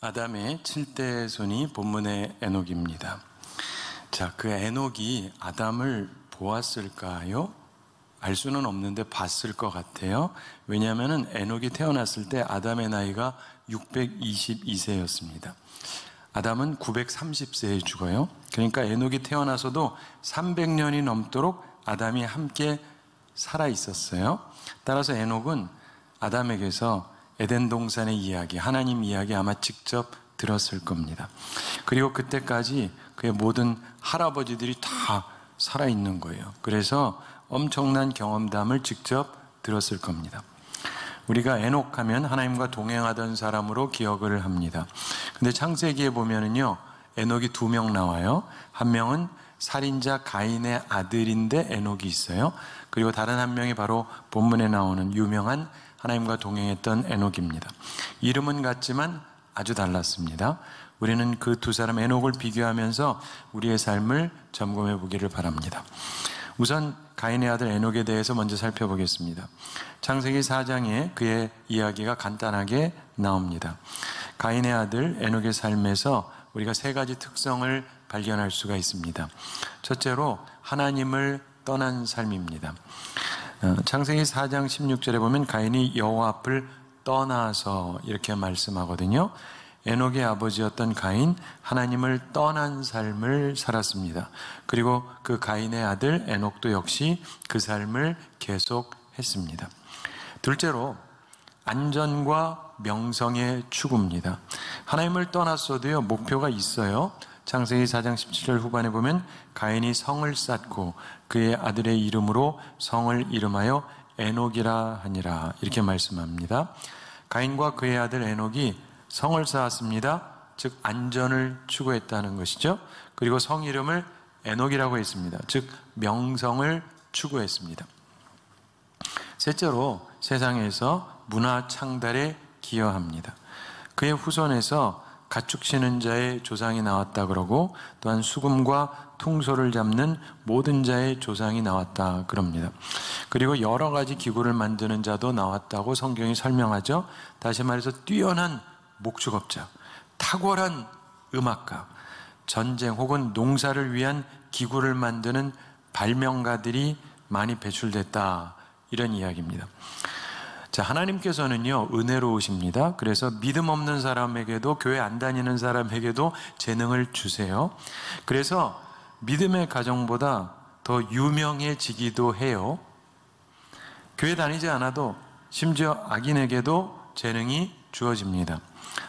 아담의 7대 손이 본문의 에녹입니다. 자, 그 에녹이 아담을 보았을까요? 알 수는 없는데 봤을 것 같아요. 왜냐하면 에녹이 태어났을 때 아담의 나이가 622세였습니다. 아담은 930세에 죽어요. 그러니까 에녹이 태어나서도 300년이 넘도록 아담이 함께 살아 있었어요. 따라서 에녹은 아담에게서 에덴 동산의 이야기, 하나님 이야기 아마 직접 들었을 겁니다. 그리고 그때까지 그의 모든 할아버지들이 다 살아있는 거예요. 그래서 엄청난 경험담을 직접 들었을 겁니다. 우리가 에녹 하면 하나님과 동행하던 사람으로 기억을 합니다. 근데 창세기에 보면은요, 에녹이 2명 나와요. 한 명은 살인자 가인의 아들인데 에녹이 있어요. 그리고 다른 한 명이 바로 본문에 나오는 유명한 하나님과 동행했던 에녹입니다. 이름은 같지만 아주 달랐습니다. 우리는 그 두 사람 에녹을 비교하면서 우리의 삶을 점검해 보기를 바랍니다. 우선 가인의 아들 에녹에 대해서 먼저 살펴보겠습니다. 창세기 4장에 그의 이야기가 간단하게 나옵니다. 가인의 아들 에녹의 삶에서 우리가 3가지 특성을 발견할 수가 있습니다. 첫째로 하나님을 떠난 삶입니다. 창세기 4장 16절에 보면 가인이 여호와 앞을 떠나서 이렇게 말씀하거든요. 에녹의 아버지였던 가인, 하나님을 떠난 삶을 살았습니다. 그리고 그 가인의 아들 에녹도 역시 그 삶을 계속했습니다. 둘째로 안전과 명성의 추구입니다. 하나님을 떠났어도요, 목표가 있어요. 창세기 4장 17절 후반에 보면 가인이 성을 쌓고 그의 아들의 이름으로 성을 이름하여 에녹이라 하니라, 이렇게 말씀합니다. 가인과 그의 아들 에녹이 성을 쌓았습니다. 즉 안전을 추구했다는 것이죠. 그리고 성 이름을 에녹이라고 했습니다. 즉 명성을 추구했습니다. 셋째로 세상에서 문화 창달에 기여합니다. 그의 후손에서 가축 치는 자의 조상이 나왔다 그러고, 또한 수금과 퉁소를 잡는 모든 자의 조상이 나왔다 그럽니다. 그리고 여러 가지 기구를 만드는 자도 나왔다고 성경이 설명하죠. 다시 말해서 뛰어난 목축업자, 탁월한 음악가, 전쟁 혹은 농사를 위한 기구를 만드는 발명가들이 많이 배출됐다, 이런 이야기입니다. 자, 하나님께서는요, 은혜로우십니다. 그래서 믿음 없는 사람에게도, 교회 안 다니는 사람에게도 재능을 주세요. 그래서 믿음의 가정보다 더 유명해지기도 해요. 교회 다니지 않아도 심지어 악인에게도 재능이 주어집니다.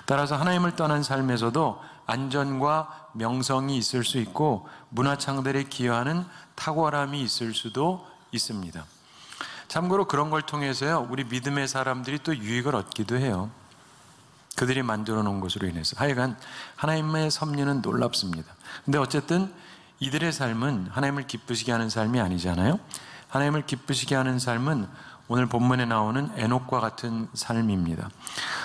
따라서 하나님을 떠난 삶에서도 안전과 명성이 있을 수 있고 문화창달에 기여하는 탁월함이 있을 수도 있습니다. 참고로 그런 걸 통해서요, 우리 믿음의 사람들이 또 유익을 얻기도 해요. 그들이 만들어 놓은 것으로 인해서. 하여간 하나님의 섭리는 놀랍습니다. 근데 어쨌든 이들의 삶은 하나님을 기쁘시게 하는 삶이 아니잖아요. 하나님을 기쁘시게 하는 삶은 오늘 본문에 나오는 에녹과 같은 삶입니다.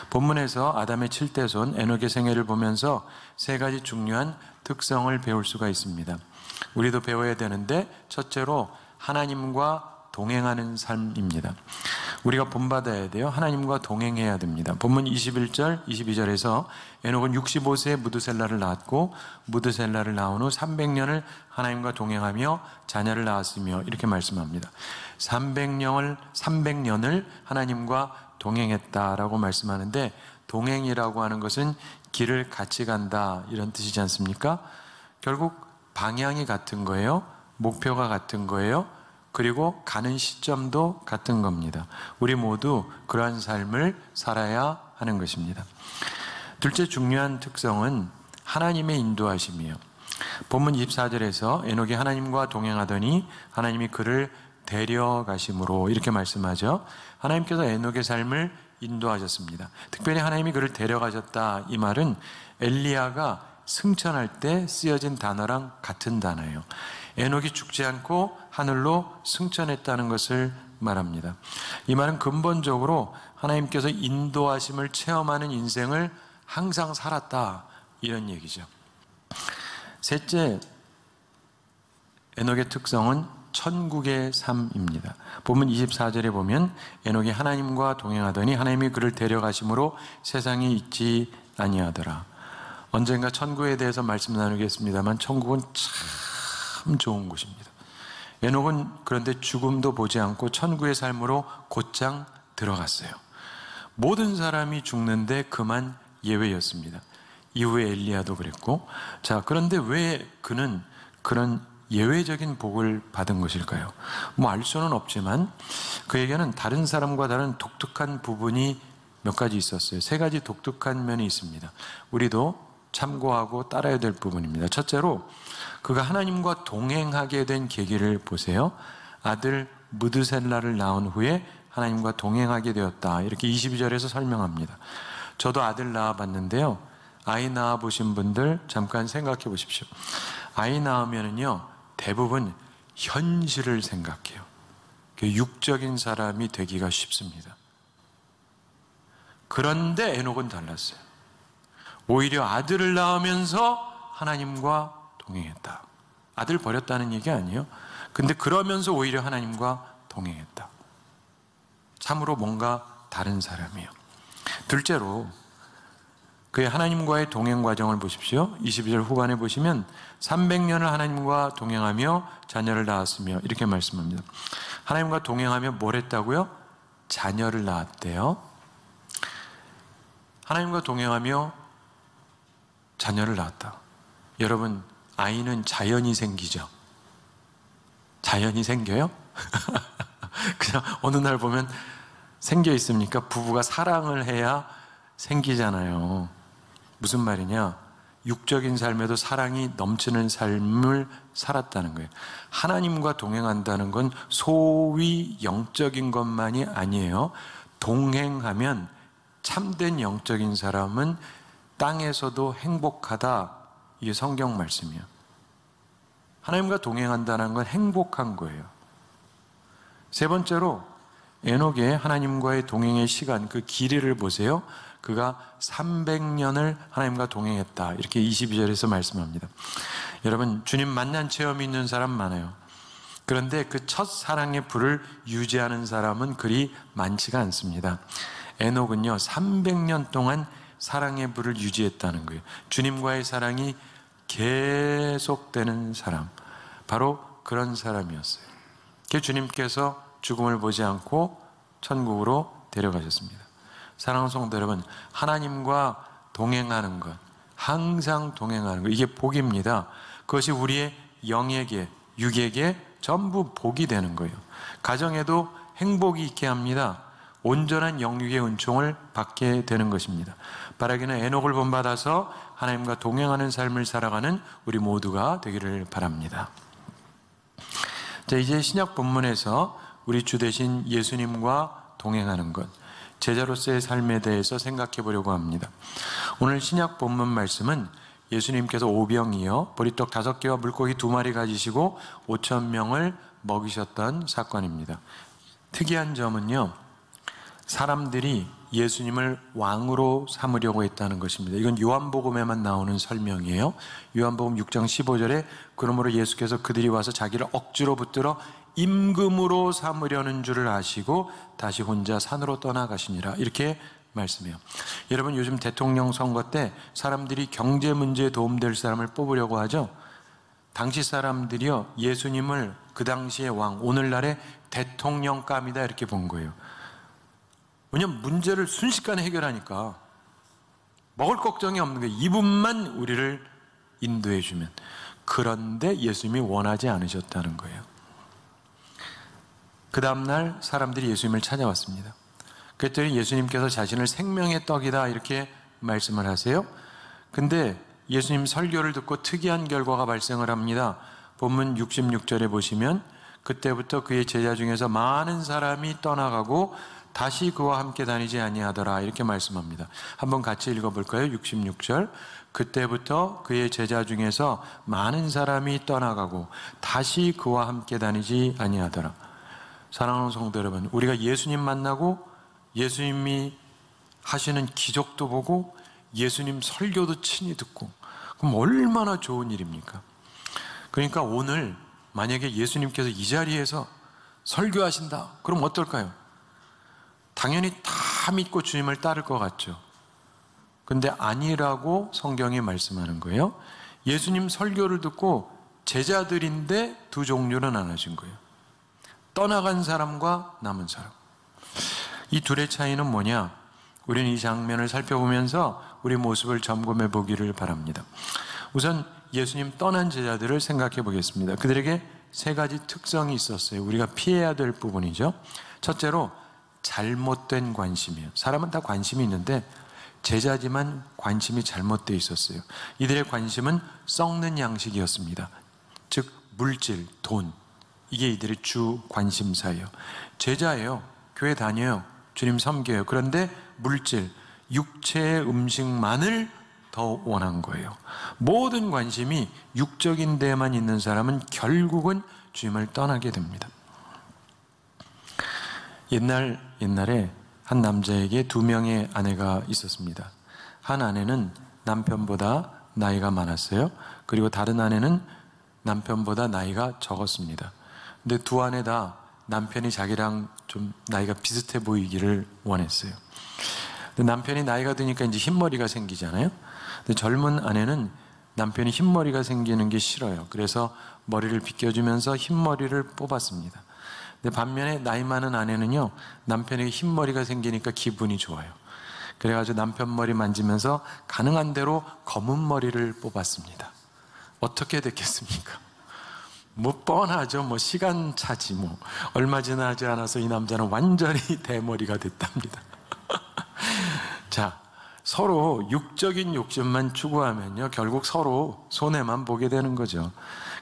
본문에서 아담의 7대 손 에녹의 생애를 보면서 3가지 중요한 특성을 배울 수가 있습니다. 우리도 배워야 되는데, 첫째로 하나님과 동행하는 삶입니다. 우리가 본받아야 돼요. 하나님과 동행해야 됩니다. 본문 21절, 22절에서 에녹은 65세에 무드셀라를 낳았고 무드셀라를 낳은 후 300년을 하나님과 동행하며 자녀를 낳았으며, 이렇게 말씀합니다. 300년을 하나님과 동행했다라고 말씀하는데, 동행이라고 하는 것은 길을 같이 간다, 이런 뜻이지 않습니까? 결국 방향이 같은 거예요. 목표가 같은 거예요. 그리고 가는 시점도 같은 겁니다. 우리 모두 그러한 삶을 살아야 하는 것입니다. 둘째 중요한 특성은 하나님의 인도하심이에요. 본문 24절에서 에녹이 하나님과 동행하더니 하나님이 그를 데려가심으로, 이렇게 말씀하죠. 하나님께서 에녹의 삶을 인도하셨습니다. 특별히 하나님이 그를 데려가셨다, 이 말은 엘리야가 승천할 때 쓰여진 단어랑 같은 단어예요. 에녹이 죽지 않고 하늘로 승천했다는 것을 말합니다. 이 말은 근본적으로 하나님께서 인도하심을 체험하는 인생을 항상 살았다, 이런 얘기죠. 셋째, 에녹의 특성은 천국의 삶입니다. 본문 24절에 보면 에녹이 하나님과 동행하더니 하나님이 그를 데려가심으로 세상에 있지 아니하더라. 언젠가 천국에 대해서 말씀 나누겠습니다만 천국은 참 좋은 곳입니다. 에녹은 그런데 죽음도 보지 않고 천국의 삶으로 곧장 들어갔어요. 모든 사람이 죽는데 그만 예외였습니다. 이후에 엘리야도 그랬고, 자, 그런데 왜 그는 그런 예외적인 복을 받은 것일까요? 뭐 알 수는 없지만 그에게는 다른 사람과 다른 독특한 부분이 몇 가지 있었어요. 세 가지 독특한 면이 있습니다. 우리도 참고하고 따라야 될 부분입니다. 첫째로 그가 하나님과 동행하게 된 계기를 보세요. 아들 무드셀라를 낳은 후에 하나님과 동행하게 되었다. 이렇게 22절에서 설명합니다. 저도 아들 낳아봤는데요. 아이 낳아보신 분들 잠깐 생각해 보십시오. 아이 낳으면은요, 대부분 현실을 생각해요. 육적인 사람이 되기가 쉽습니다. 그런데 에녹은 달랐어요. 오히려 아들을 낳으면서 하나님과 동행했다. 아들 버렸다는 얘기 아니에요. 근데 그러면서 오히려 하나님과 동행했다. 참으로 뭔가 다른 사람이에요. 둘째로 그의 하나님과의 동행 과정을 보십시오. 22절 후반에 보시면 300년을 하나님과 동행하며 자녀를 낳았으며 이렇게 말씀합니다. 하나님과 동행하며 뭘 했다고요? 자녀를 낳았대요. 하나님과 동행하며 자녀를 낳았다. 여러분, 아이는 자연히 생기죠? 자연히 생겨요? 그냥 어느 날 보면 생겨 있습니까? 부부가 사랑을 해야 생기잖아요. 무슨 말이냐? 육적인 삶에도 사랑이 넘치는 삶을 살았다는 거예요. 하나님과 동행한다는 건 소위 영적인 것만이 아니에요. 동행하면 참된 영적인 사람은 땅에서도 행복하다. 이게 성경 말씀이에요. 하나님과 동행한다는 건 행복한 거예요. 세 번째로 에녹의 하나님과의 동행의 시간, 그 길이를 보세요. 그가 300년을 하나님과 동행했다. 이렇게 22절에서 말씀합니다. 여러분, 주님 만난 체험이 있는 사람 많아요. 그런데 그 첫 사랑의 불을 유지하는 사람은 그리 많지가 않습니다. 에녹은요, 300년 동안 사랑의 불을 유지했다는 거예요. 주님과의 사랑이 계속되는 사람, 바로 그런 사람이었어요. 주님께서 죽음을 보지 않고 천국으로 데려가셨습니다. 사랑하는 성도 여러분, 하나님과 동행하는 것, 항상 동행하는 것, 이게 복입니다. 그것이 우리의 영에게, 육에게 전부 복이 되는 거예요. 가정에도 행복이 있게 합니다. 온전한 영육의 은총을 받게 되는 것입니다. 바라기는 에녹을 본받아서 하나님과 동행하는 삶을 살아가는 우리 모두가 되기를 바랍니다. 자, 이제 신약 본문에서 우리 주 되신 예수님과 동행하는 것, 제자로서의 삶에 대해서 생각해 보려고 합니다. 오늘 신약 본문 말씀은 예수님께서 오병이어 보리떡 5개와 물고기 2마리 가지시고 5,000명을 먹이셨던 사건입니다. 특이한 점은요, 사람들이 예수님을 왕으로 삼으려고 했다는 것입니다. 이건 요한복음에만 나오는 설명이에요. 요한복음 6장 15절에 그러므로 예수께서 그들이 와서 자기를 억지로 붙들어 임금으로 삼으려는 줄을 아시고 다시 혼자 산으로 떠나가시니라, 이렇게 말씀해요. 여러분, 요즘 대통령 선거 때 사람들이 경제 문제에 도움될 사람을 뽑으려고 하죠. 당시 사람들이요, 예수님을 그 당시의 왕, 오늘날의 대통령감이다 이렇게 본 거예요. 왜냐하면 문제를 순식간에 해결하니까 먹을 걱정이 없는 거예요. 이분만 우리를 인도해 주면. 그런데 예수님이 원하지 않으셨다는 거예요. 그 다음날 사람들이 예수님을 찾아왔습니다. 그랬더니 예수님께서 자신을 생명의 떡이다 이렇게 말씀을 하세요. 근데 예수님 설교를 듣고 특이한 결과가 발생을 합니다. 본문 66절에 보시면 그때부터 그의 제자 중에서 많은 사람이 떠나가고 다시 그와 함께 다니지 아니하더라, 이렇게 말씀합니다. 한번 같이 읽어볼까요? 66절. 그때부터 그의 제자 중에서 많은 사람이 떠나가고 다시 그와 함께 다니지 아니하더라. 사랑하는 성도 여러분, 우리가 예수님 만나고 예수님이 하시는 기적도 보고 예수님 설교도 친히 듣고, 그럼 얼마나 좋은 일입니까? 그러니까 오늘 만약에 예수님께서 이 자리에서 설교하신다, 그럼 어떨까요? 당연히 다 믿고 주님을 따를 것 같죠. 근데 아니라고 성경이 말씀하는 거예요. 예수님 설교를 듣고 제자들인데 두 종류로 나눠진 거예요. 떠나간 사람과 남은 사람. 이 둘의 차이는 뭐냐? 우리는 이 장면을 살펴보면서 우리 모습을 점검해 보기를 바랍니다. 우선 예수님 떠난 제자들을 생각해 보겠습니다. 그들에게 세 가지 특성이 있었어요. 우리가 피해야 될 부분이죠. 첫째로 잘못된 관심이에요. 사람은 다 관심이 있는데 제자지만 관심이 잘못되어 있었어요. 이들의 관심은 썩는 양식이었습니다. 즉 물질, 돈, 이게 이들의 주 관심사예요. 제자예요. 교회 다녀요. 주님 섬겨요. 그런데 물질, 육체의 음식만을 더 원한 거예요. 모든 관심이 육적인 데만 있는 사람은 결국은 주님을 떠나게 됩니다. 옛날에 한 남자에게 두 명의 아내가 있었습니다. 한 아내는 남편보다 나이가 많았어요. 그리고 다른 아내는 남편보다 나이가 적었습니다. 근데 두 아내 다 남편이 자기랑 좀 나이가 비슷해 보이기를 원했어요. 근데 남편이 나이가 드니까 이제 흰머리가 생기잖아요. 근데 젊은 아내는 남편이 흰머리가 생기는 게 싫어요. 그래서 머리를 빗겨주면서 흰머리를 뽑았습니다. 근데 반면에 나이 많은 아내는요, 남편에게 흰머리가 생기니까 기분이 좋아요. 그래가지고 남편 머리 만지면서 가능한 대로 검은 머리를 뽑았습니다. 어떻게 됐겠습니까? 뭐 뻔하죠. 뭐 시간 차지 뭐. 얼마 지나지 않아서 이 남자는 완전히 대머리가 됐답니다. 자, 서로 육적인 욕심만 추구하면요, 결국 서로 손해만 보게 되는 거죠.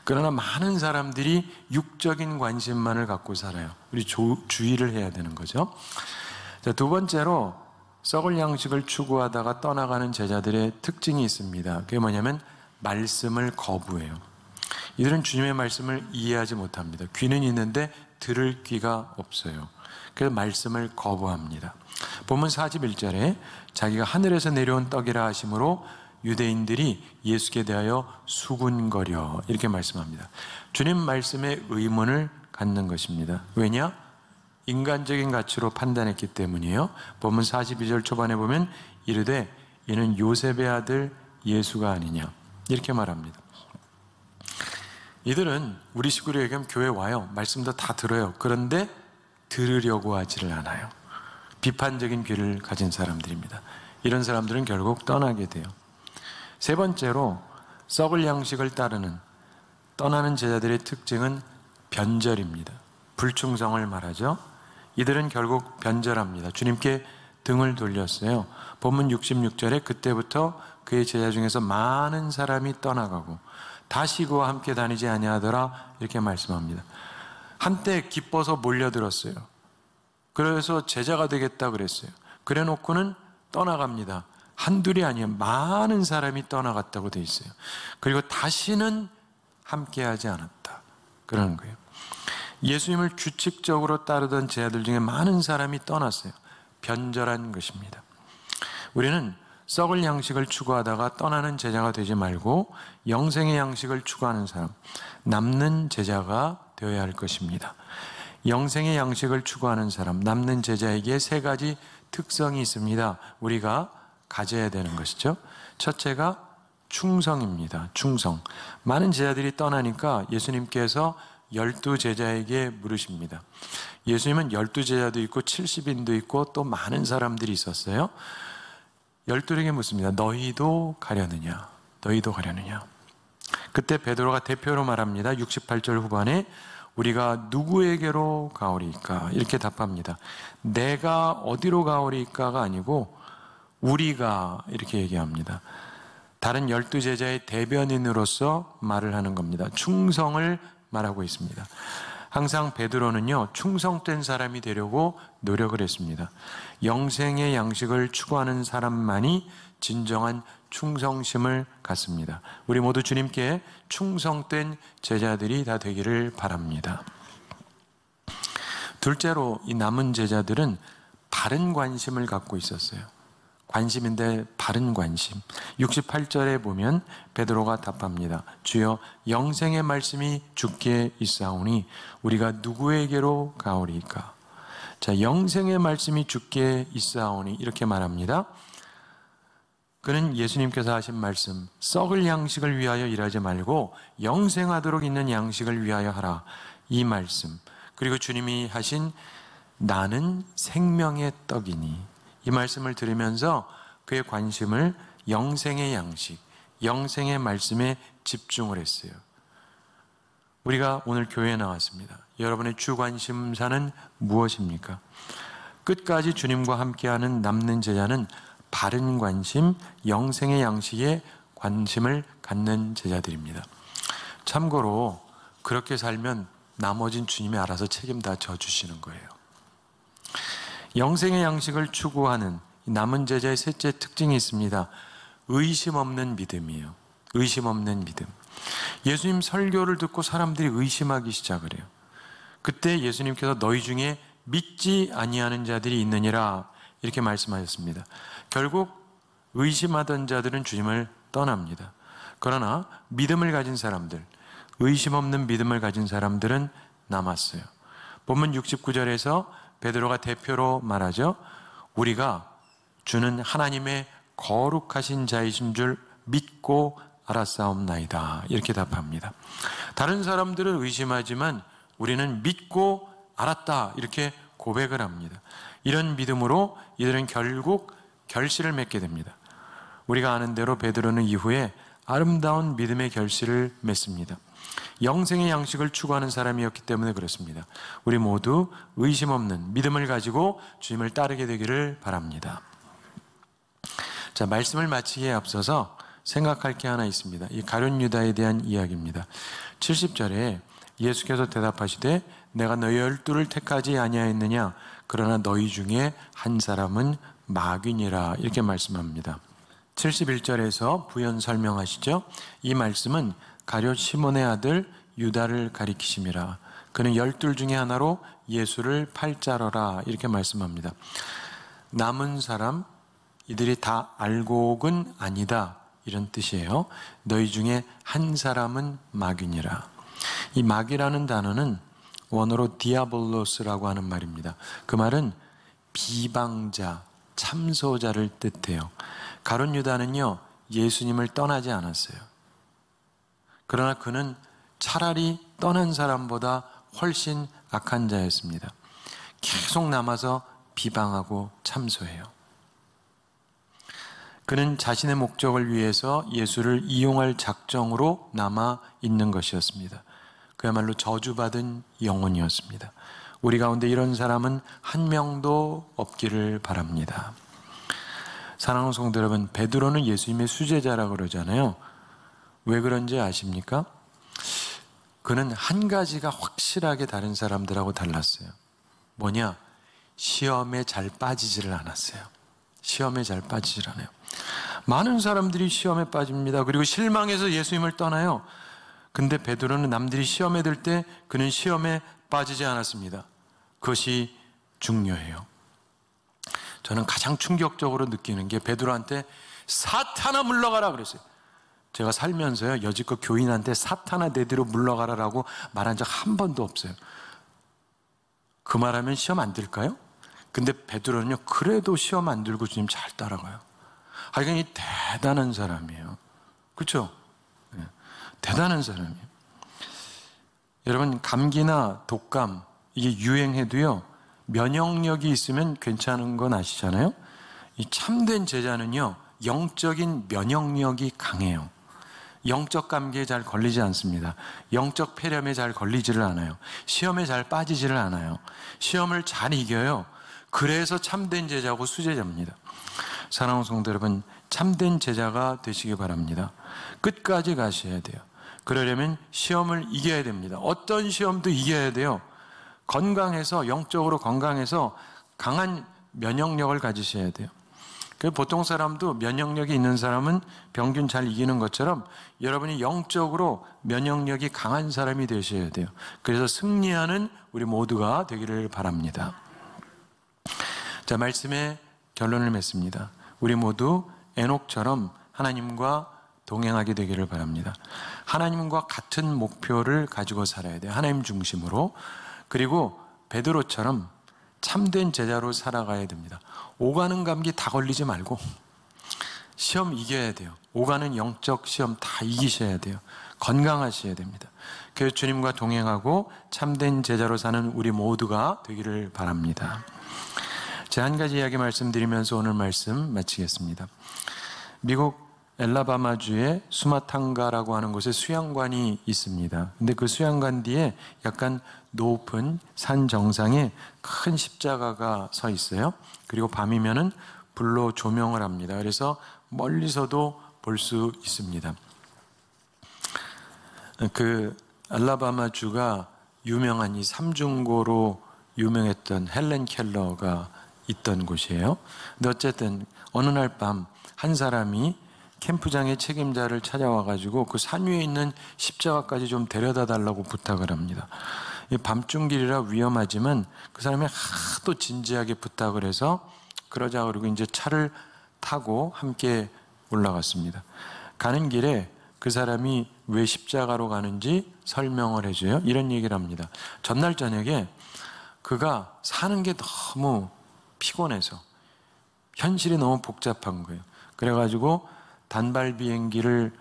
그러나 많은 사람들이 육적인 관심만을 갖고 살아요. 우리 주의를 해야 되는 거죠. 자, 두 번째로 썩을 양식을 추구하다가 떠나가는 제자들의 특징이 있습니다. 그게 뭐냐면 말씀을 거부해요. 이들은 주님의 말씀을 이해하지 못합니다. 귀는 있는데 들을 귀가 없어요. 그래서 말씀을 거부합니다. 본문 41절에 자기가 하늘에서 내려온 떡이라 하심으로 유대인들이 예수께 대하여 수군거려 이렇게 말씀합니다. 주님 말씀에 의문을 갖는 것입니다. 왜냐? 인간적인 가치로 판단했기 때문이에요. 본문 42절 초반에 보면 이르되 이는 요셉의 아들 예수가 아니냐 이렇게 말합니다. 이들은 우리 식으로 얘기하면 교회 와요. 말씀도 다 들어요. 그런데 들으려고 하지를 않아요. 비판적인 귀를 가진 사람들입니다. 이런 사람들은 결국 떠나게 돼요. 세 번째로 썩을 양식을 따르는 떠나는 제자들의 특징은 변절입니다. 불충성을 말하죠. 이들은 결국 변절합니다. 주님께 등을 돌렸어요. 본문 66절에 그때부터 그의 제자 중에서 많은 사람이 떠나가고 다시 그와 함께 다니지 아니하더라 이렇게 말씀합니다. 한때 기뻐서 몰려들었어요. 그래서 제자가 되겠다 그랬어요. 그래 놓고는 떠나갑니다. 한둘이 아니에요. 많은 사람이 떠나갔다고 돼 있어요. 그리고 다시는 함께하지 않았다 그러는 거예요. 예수님을 규칙적으로 따르던 제자들 중에 많은 사람이 떠났어요. 변절한 것입니다. 우리는 썩을 양식을 추구하다가 떠나는 제자가 되지 말고 영생의 양식을 추구하는 사람, 남는 제자가 되어야 할 것입니다. 영생의 양식을 추구하는 사람, 남는 제자에게 세 가지 특성이 있습니다. 우리가 가져야 되는 것이죠. 첫째가 충성입니다. 충성. 많은 제자들이 떠나니까 예수님께서 12제자에게 물으십니다. 예수님은 12제자도 있고 70인도 있고 또 많은 사람들이 있었어요. 12에게 묻습니다. 너희도 가려느냐? 너희도 가려느냐? 그때 베드로가 대표로 말합니다. 68절 후반에 우리가 누구에게로 가오리까? 이렇게 답합니다. 내가 어디로 가오리까가 아니고 우리가 이렇게 얘기합니다. 다른 12제자의 대변인으로서 말을 하는 겁니다. 충성을 말하고 있습니다. 항상 베드로는요, 충성된 사람이 되려고 노력을 했습니다. 영생의 양식을 추구하는 사람만이 진정한 충성심을 갖습니다. 우리 모두 주님께 충성된 제자들이 다 되기를 바랍니다. 둘째로 이 남은 제자들은 바른 관심을 갖고 있었어요. 관심인데 바른 관심. 68절에 보면 베드로가 답합니다. 주여 영생의 말씀이 주께 있사오니 우리가 누구에게로 가오리까? 자, 영생의 말씀이 주께 있사오니 이렇게 말합니다. 그는 예수님께서 하신 말씀, 썩을 양식을 위하여 일하지 말고 영생하도록 있는 양식을 위하여 하라, 이 말씀, 그리고 주님이 하신 나는 생명의 떡이니, 이 말씀을 들으면서 그의 관심을 영생의 양식, 영생의 말씀에 집중을 했어요. 우리가 오늘 교회에 나왔습니다. 여러분의 주 관심사는 무엇입니까? 끝까지 주님과 함께하는 남는 제자는 바른 관심, 영생의 양식에 관심을 갖는 제자들입니다. 참고로 그렇게 살면 나머진 주님이 알아서 책임 다 져주시는 거예요. 영생의 양식을 추구하는 남은 제자의 셋째 특징이 있습니다. 의심 없는 믿음이에요. 의심 없는 믿음. 예수님 설교를 듣고 사람들이 의심하기 시작을 해요. 그때 예수님께서 너희 중에 믿지 아니하는 자들이 있느니라 이렇게 말씀하셨습니다. 결국 의심하던 자들은 주님을 떠납니다. 그러나 믿음을 가진 사람들, 의심 없는 믿음을 가진 사람들은 남았어요. 본문 69절에서 베드로가 대표로 말하죠. 우리가 주는 하나님의 거룩하신 자이신 줄 믿고 알았사옵나이다, 이렇게 답합니다. 다른 사람들은 의심하지만 우리는 믿고 알았다, 이렇게 고백을 합니다. 이런 믿음으로 이들은 결국 결실을 맺게 됩니다. 우리가 아는 대로 베드로는 이후에 아름다운 믿음의 결실을 맺습니다. 영생의 양식을 추구하는 사람이었기 때문에 그렇습니다. 우리 모두 의심 없는 믿음을 가지고 주님을 따르게 되기를 바랍니다. 자, 말씀을 마치기에 앞서서 생각할 게 하나 있습니다. 이 가룟 유다에 대한 이야기입니다. 70절에 예수께서 대답하시되 내가 너희 12를 택하지 아니하였느냐, 그러나 너희 중에 한 사람은 마귀니라, 이렇게 말씀합니다. 71절에서 부연 설명하시죠. 이 말씀은 가룟 시몬의 아들 유다를 가리키심이라. 그는 12 중에 하나로 예수를 팔자러라, 이렇게 말씀합니다. 남은 사람, 이들이 다 알곡은 아니다, 이런 뜻이에요. 너희 중에 한 사람은 마귀니라. 이 마귀라는 단어는 원어로 디아볼로스라고 하는 말입니다. 그 말은 비방자, 참소자를 뜻해요. 가룟 유다는요, 예수님을 떠나지 않았어요. 그러나 그는 차라리 떠난 사람보다 훨씬 악한 자였습니다. 계속 남아서 비방하고 참소해요. 그는 자신의 목적을 위해서 예수를 이용할 작정으로 남아 있는 것이었습니다. 그야말로 저주받은 영혼이었습니다. 우리 가운데 이런 사람은 한 명도 없기를 바랍니다. 사랑하는 성도 여러분, 베드로는 예수님의 수제자라고 그러잖아요. 왜 그런지 아십니까? 그는 한 가지가 확실하게 다른 사람들하고 달랐어요. 뭐냐? 시험에 잘 빠지지를 않았어요. 시험에 잘 빠지질 않아요. 많은 사람들이 시험에 빠집니다. 그리고 실망해서 예수님을 떠나요. 근데 베드로는 남들이 시험에 들 때 그는 시험에 빠지지 않았습니다. 그것이 중요해요. 저는 가장 충격적으로 느끼는 게 베드로한테 사탄아 물러가라 그랬어요. 제가 살면서요, 여지껏 교인한테 사탄아 내 뒤로 물러가라라고 말한 적 한 번도 없어요. 그 말하면 시험 안 들까요? 근데 베드로는요, 그래도 시험 안 들고 주님 잘 따라가요. 하여간 대단한 사람이에요. 그렇죠? 네. 대단한 사람이에요. 여러분, 감기나 독감 이게 유행해도요, 면역력이 있으면 괜찮은 건 아시잖아요? 이 참된 제자는요, 영적인 면역력이 강해요. 영적 감기에 잘 걸리지 않습니다. 영적 폐렴에 잘 걸리지를 않아요. 시험에 잘 빠지지를 않아요. 시험을 잘 이겨요. 그래서 참된 제자고 수제자입니다. 사랑하는 성도 여러분, 참된 제자가 되시기 바랍니다. 끝까지 가셔야 돼요. 그러려면 시험을 이겨야 됩니다. 어떤 시험도 이겨야 돼요. 건강해서, 영적으로 건강해서 강한 면역력을 가지셔야 돼요. 보통 사람도 면역력이 있는 사람은 병균 잘 이기는 것처럼 여러분이 영적으로 면역력이 강한 사람이 되셔야 돼요. 그래서 승리하는 우리 모두가 되기를 바랍니다. 자, 말씀의 결론을 맺습니다. 우리 모두 에녹처럼 하나님과 동행하게 되기를 바랍니다. 하나님과 같은 목표를 가지고 살아야 돼요. 하나님 중심으로. 그리고 베드로처럼 참된 제자로 살아가야 됩니다. 오가는 감기 다 걸리지 말고 시험 이겨야 돼요. 오가는 영적 시험 다 이기셔야 돼요. 건강하셔야 됩니다. 그래서 주님과 동행하고 참된 제자로 사는 우리 모두가 되기를 바랍니다. 제가 한 가지 이야기 말씀드리면서 오늘 말씀 마치겠습니다. 미국 엘라바마주의 수마탕가라고 하는 곳에 수양관이 있습니다. 근데 그 수양관 뒤에 약간 높은 산 정상에 큰 십자가가 서 있어요. 그리고 밤이면은 불로 조명을 합니다. 그래서 멀리서도 볼 수 있습니다. 그 알라바마주가 유명한 이 삼중고로 유명했던 헬렌 켈러가 있던 곳이에요. 근데 어쨌든 어느 날 밤 한 사람이 캠프장의 책임자를 찾아와가지고 그 산 위에 있는 십자가까지 좀 데려다 달라고 부탁을 합니다. 밤중 길이라 위험하지만 그 사람이 하도 진지하게 부탁을 해서 그러자 그러고 이제 차를 타고 함께 올라갔습니다. 가는 길에 그 사람이 왜 십자가로 가는지 설명을 해줘요. 이런 얘기를 합니다. 전날 저녁에 그가 사는 게 너무 피곤해서 현실이 너무 복잡한 거예요. 그래가지고 단발 비행기를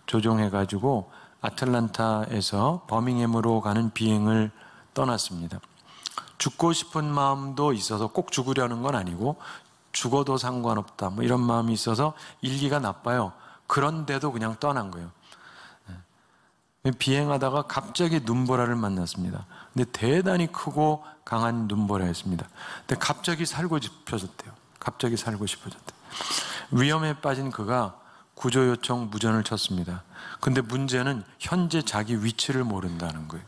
조종해가지고 아틀란타에서 버밍햄으로 가는 비행을 떠났습니다. 죽고 싶은 마음도 있어서 꼭 죽으려는 건 아니고 죽어도 상관없다 뭐 이런 마음이 있어서 일기가 나빠요. 그런데도 그냥 떠난 거예요. 비행하다가 갑자기 눈보라를 만났습니다. 근데 대단히 크고 강한 눈보라였습니다. 근데 갑자기 살고 싶어졌대요. 갑자기 살고 싶어졌대요. 위험에 빠진 그가 구조 요청 무전을 쳤습니다. 근데 문제는 현재 자기 위치를 모른다는 거예요.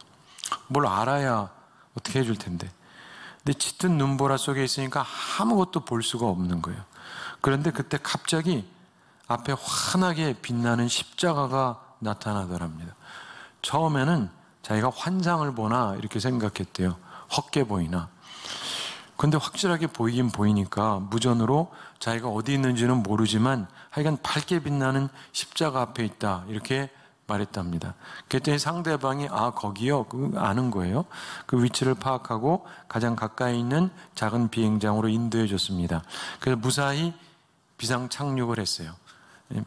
뭘 알아야 어떻게 해줄 텐데. 근데 짙은 눈보라 속에 있으니까 아무것도 볼 수가 없는 거예요. 그런데 그때 갑자기 앞에 환하게 빛나는 십자가가 나타나더랍니다. 처음에는 자기가 환상을 보나 이렇게 생각했대요. 헛게 보이나. 근데 확실하게 보이긴 보이니까 무전으로 자기가 어디 있는지는 모르지만 하여간 밝게 빛나는 십자가 앞에 있다 이렇게 말했답니다. 그랬더니 상대방이 거기요? 아는 거예요. 그 위치를 파악하고 가장 가까이 있는 작은 비행장으로 인도해 줬습니다. 그래서 무사히 비상 착륙을 했어요.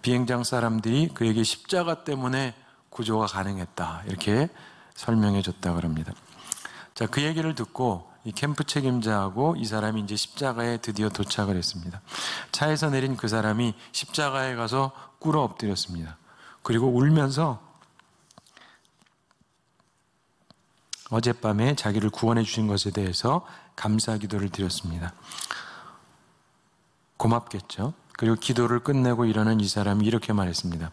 비행장 사람들이 그에게 십자가 때문에 구조가 가능했다 이렇게 설명해 줬다고 합니다. 자, 그 얘기를 듣고 이 캠프 책임자하고 이 사람이 이제 십자가에 드디어 도착을 했습니다. 차에서 내린 그 사람이 십자가에 가서 꿇어 엎드렸습니다. 그리고 울면서 어젯밤에 자기를 구원해 주신 것에 대해서 감사 기도를 드렸습니다. 고맙겠죠. 그리고 기도를 끝내고 일어난 이 사람이 이렇게 말했습니다.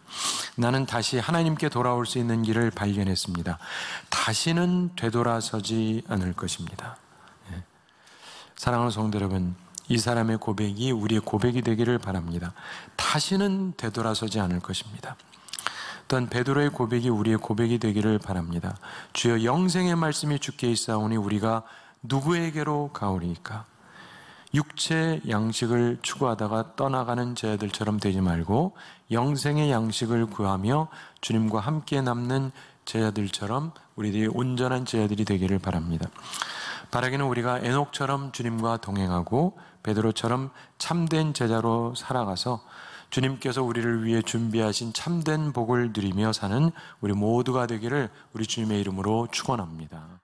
나는 다시 하나님께 돌아올 수 있는 길을 발견했습니다. 다시는 되돌아서지 않을 것입니다. 사랑하는 성도 여러분, 이 사람의 고백이 우리의 고백이 되기를 바랍니다. 다시는 되돌아서지 않을 것입니다. 또한 베드로의 고백이 우리의 고백이 되기를 바랍니다. 주여 영생의 말씀이 주께 있사오니 우리가 누구에게로 가오리이까? 육체의 양식을 추구하다가 떠나가는 제자들처럼 되지 말고 영생의 양식을 구하며 주님과 함께 남는 제자들처럼 우리들이 온전한 제자들이 되기를 바랍니다. 바라기는 우리가 에녹처럼 주님과 동행하고 베드로처럼 참된 제자로 살아가서 주님께서 우리를 위해 준비하신 참된 복을 누리며 사는 우리 모두가 되기를 우리 주님의 이름으로 축원합니다.